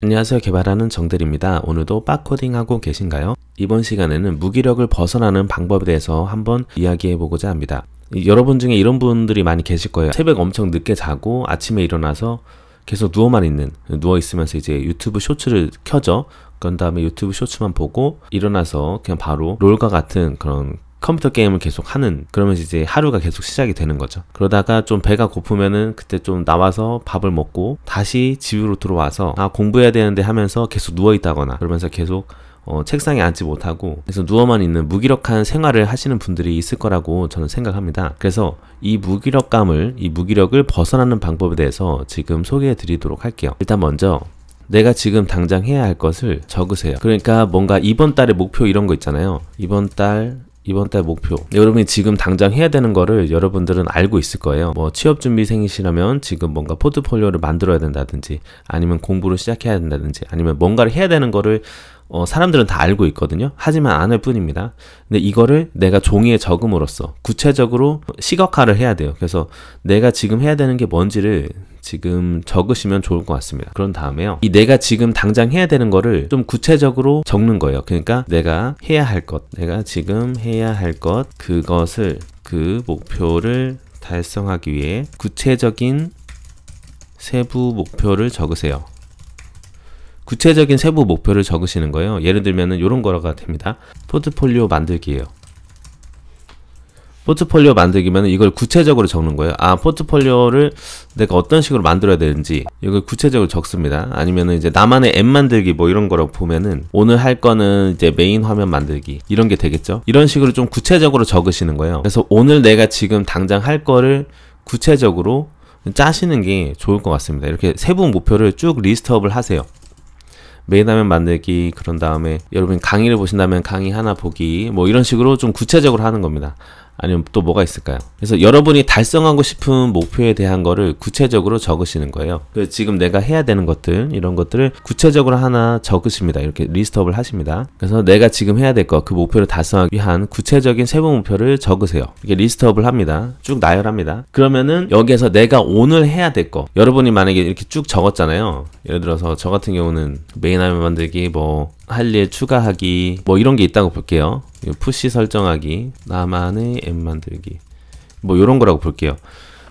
안녕하세요. 개발하는 정대리입니다. 오늘도 빡코딩 하고 계신가요? 이번 시간에는 무기력을 벗어나는 방법에 대해서 한번 이야기해 보고자 합니다. 여러분 중에 이런 분들이 많이 계실 거예요. 새벽 엄청 늦게 자고 아침에 일어나서 계속 누워 있으면서 이제 유튜브 쇼츠를 켜죠. 그런 다음에 유튜브 쇼츠만 보고 일어나서 그냥 바로 롤과 같은 그런 컴퓨터 게임을 계속 하는, 그러면서 이제 하루가 계속 시작이 되는 거죠. 그러다가 좀 배가 고프면은 그때 좀 나와서 밥을 먹고 다시 집으로 들어와서 공부해야 되는데 하면서 계속 누워 있다거나, 그러면서 계속 책상에 앉지 못하고 그래서 누워만 있는 무기력한 생활을 하시는 분들이 있을 거라고 저는 생각합니다. 그래서 이 무기력을 벗어나는 방법에 대해서 지금 소개해 드리도록 할게요. 일단 먼저 내가 지금 당장 해야 할 것을 적으세요. 그러니까 뭔가 이번 달의 목표 이런 거 있잖아요. 이번 달 목표. 여러분이 지금 당장 해야 되는 거를 여러분들은 알고 있을 거예요. 뭐 취업준비생이시라면 지금 뭔가 포트폴리오를 만들어야 된다든지, 아니면 공부를 시작해야 된다든지, 아니면 뭔가를 해야 되는 거를 사람들은 다 알고 있거든요. 하지만 안 할 뿐입니다. 근데 이거를 내가 종이에 적음으로써 구체적으로 시각화를 해야 돼요. 그래서 내가 지금 해야 되는 게 뭔지를 지금 적으시면 좋을 것 같습니다. 그런 다음에요, 이 내가 지금 당장 해야 되는 거를 좀 구체적으로 적는 거예요. 그러니까 내가 지금 해야 할 것, 그 목표를 달성하기 위해 구체적인 세부 목표를 적으세요. 구체적인 세부 목표를 적으시는 거예요. 예를 들면은 이런 거가 됩니다. 포트폴리오 만들기예요. 포트폴리오 만들기면 이걸 구체적으로 적는 거예요. 포트폴리오를 내가 어떤 식으로 만들어야 되는지 이걸 구체적으로 적습니다. 아니면은 이제 나만의 앱 만들기 뭐 이런 거라고 보면은 오늘 할 거는 이제 메인 화면 만들기 이런 게 되겠죠. 이런 식으로 좀 구체적으로 적으시는 거예요. 그래서 오늘 내가 지금 당장 할 거를 구체적으로 짜시는 게 좋을 것 같습니다. 이렇게 세부 목표를 쭉 리스트업을 하세요. 메인 화면 만들기, 그런 다음에 여러분 강의를 보신다면 강의 하나 보기, 뭐 이런 식으로 좀 구체적으로 하는 겁니다. 아니면 또 뭐가 있을까요? 그래서 여러분이 달성하고 싶은 목표에 대한 거를 구체적으로 적으시는 거예요. 그래서 지금 내가 해야 되는 것들, 이런 것들을 구체적으로 하나 적으십니다. 이렇게 리스트업을 하십니다. 그래서 내가 지금 해야 될 것, 그 목표를 달성하기 위한 구체적인 세부 목표를 적으세요. 이렇게 리스트업을 합니다. 쭉 나열합니다. 그러면은 여기에서 내가 오늘 해야 될 거, 여러분이 만약에 이렇게 쭉 적었잖아요. 예를 들어서 저 같은 경우는 메인 화면 만들기, 뭐 할 일 추가하기, 뭐 이런 게 있다고 볼게요. 푸시 설정하기, 나만의 앱 만들기, 뭐 이런 거라고 볼게요.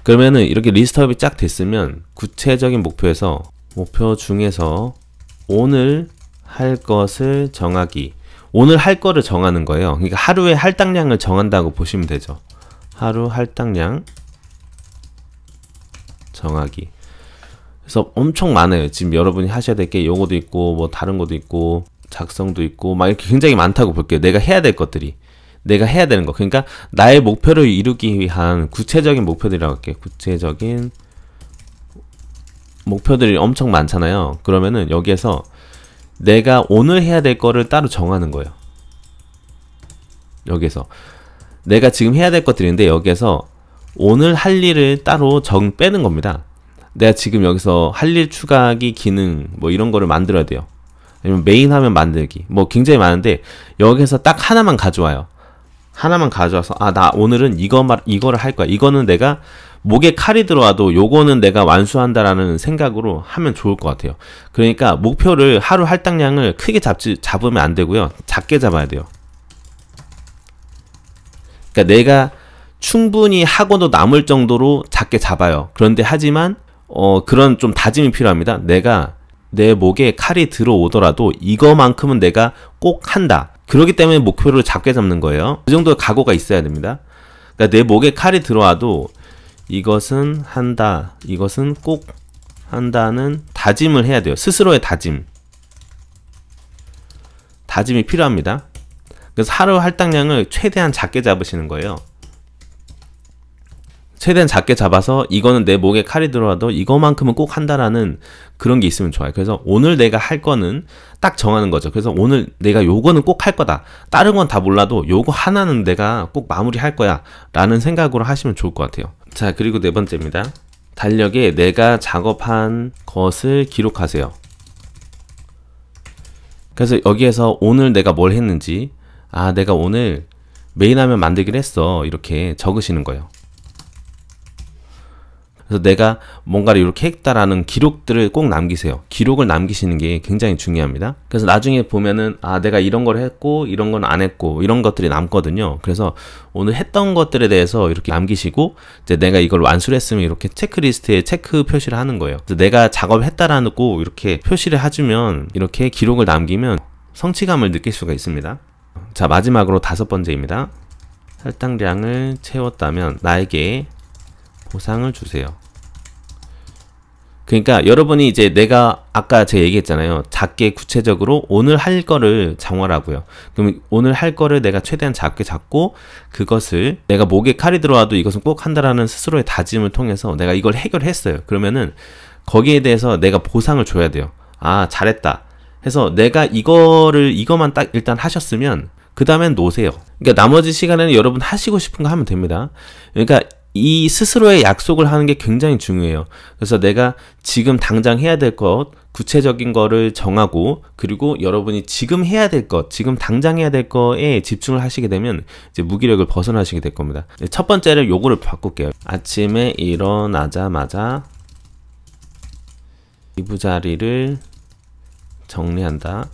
그러면은 이렇게 리스트업이 쫙 됐으면 구체적인 목표 중에서 오늘 할 것을 정하기. 오늘 할 거를 정하는 거예요. 그러니까 하루의 할당량을 정한다고 보시면 되죠. 하루 할당량 정하기. 그래서 엄청 많아요. 지금 여러분이 하셔야 될 게 요거도 있고, 뭐 다른 것도 있고, 작성도 있고, 막 이렇게 굉장히 많다고 볼게요. 내가 해야 될 것들이. 내가 해야 되는 거. 그러니까 나의 목표를 이루기 위한 구체적인 목표들이라고 할게요. 구체적인 목표들이 엄청 많잖아요. 그러면은 여기에서 내가 오늘 해야 될 거를 따로 정하는 거예요. 여기에서 내가 지금 해야 될 것들인데 여기에서 오늘 할 일을 따로 빼는 겁니다. 내가 지금 여기서 할 일 추가하기 기능 뭐 이런 거를 만들어야 돼요. 아니면 메인 화면 만들기, 뭐 굉장히 많은데 여기서 딱 하나만 가져와요. 하나만 가져와서 나 오늘은 이거를 할 거야. 이거는 내가 목에 칼이 들어와도 요거는 내가 완수한다라는 생각으로 하면 좋을 것 같아요. 그러니까 목표를, 하루 할당량을 크게 잡으면 안 되고요. 작게 잡아야 돼요. 그러니까 내가 충분히 하고도 남을 정도로 작게 잡아요. 그런데 하지만 그런 좀 다짐이 필요합니다. 내가 내 목에 칼이 들어오더라도 이거만큼은 내가 꼭 한다. 그렇기 때문에 목표를 작게 잡는 거예요. 그 정도의 각오가 있어야 됩니다. 그러니까 내 목에 칼이 들어와도 이것은 한다, 이것은 꼭 한다는 다짐을 해야 돼요. 스스로의 다짐이 필요합니다. 그래서 하루 할당량을 최대한 작게 잡으시는 거예요. 최대한 작게 잡아서 이거는 내 목에 칼이 들어와도 이거만큼은 꼭 한다라는 그런 게 있으면 좋아요. 그래서 오늘 내가 할 거는 딱 정하는 거죠. 그래서 오늘 내가 요거는 꼭 할 거다. 다른 건 다 몰라도 요거 하나는 내가 꼭 마무리 할 거야 라는 생각으로 하시면 좋을 것 같아요. 자, 그리고 네 번째입니다. 달력에 내가 작업한 것을 기록하세요. 그래서 여기에서 오늘 내가 뭘 했는지, 내가 오늘 메인 화면 만들기를 했어, 이렇게 적으시는 거예요. 그래서 내가 뭔가를 이렇게 했다라는 기록들을 꼭 남기세요. 기록을 남기시는 게 굉장히 중요합니다. 그래서 나중에 보면은 내가 이런 걸 했고 이런 건 안 했고 이런 것들이 남거든요. 그래서 오늘 했던 것들에 대해서 이렇게 남기시고 이제 내가 이걸 완수를 했으면 이렇게 체크리스트에 체크 표시를 하는 거예요. 그래서 내가 작업했다라는 꼭 이렇게 표시를 해주면 이렇게 기록을 남기면 성취감을 느낄 수가 있습니다. 자, 마지막으로 5번째입니다. 할당량을 채웠다면 나에게 보상을 주세요. 그러니까 여러분이 이제 내가 아까 제가 얘기했잖아요. 작게 구체적으로 오늘 할 거를 정하라고요. 그럼 오늘 할 거를 내가 최대한 작게 잡고 그것을 내가 목에 칼이 들어와도 이것은 꼭 한다라는 스스로의 다짐을 통해서 내가 이걸 해결했어요. 그러면은 거기에 대해서 내가 보상을 줘야 돼요. 잘했다 해서 내가 이거만 딱 일단 하셨으면 그 다음엔 놓으세요. 그러니까 나머지 시간에는 여러분 하시고 싶은 거 하면 됩니다. 그러니까 이 스스로의 약속을 하는 게 굉장히 중요해요. 그래서 내가 지금 당장 해야 될 것, 구체적인 거를 정하고, 그리고 여러분이 지금 해야 될 것, 지금 당장 해야 될 거에 집중을 하시게 되면 이제 무기력을 벗어나시게 될 겁니다. 첫 번째를 요거를 바꿀게요. 아침에 일어나자마자 이부자리를 정리한다.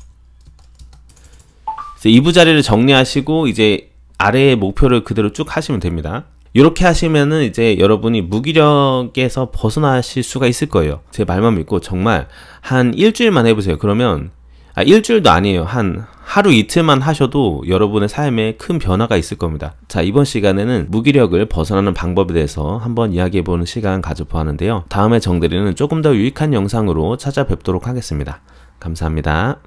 이부자리를 정리하시고 이제 아래의 목표를 그대로 쭉 하시면 됩니다. 이렇게 하시면은 이제 여러분이 무기력에서 벗어나실 수가 있을 거예요. 제 말만 믿고 정말 한 일주일만 해보세요. 그러면 일주일도 아니에요. 한 하루 이틀만 하셔도 여러분의 삶에 큰 변화가 있을 겁니다. 자, 이번 시간에는 무기력을 벗어나는 방법에 대해서 한번 이야기해보는 시간 가져보았는데요. 다음에 정대리는 조금 더 유익한 영상으로 찾아뵙도록 하겠습니다. 감사합니다.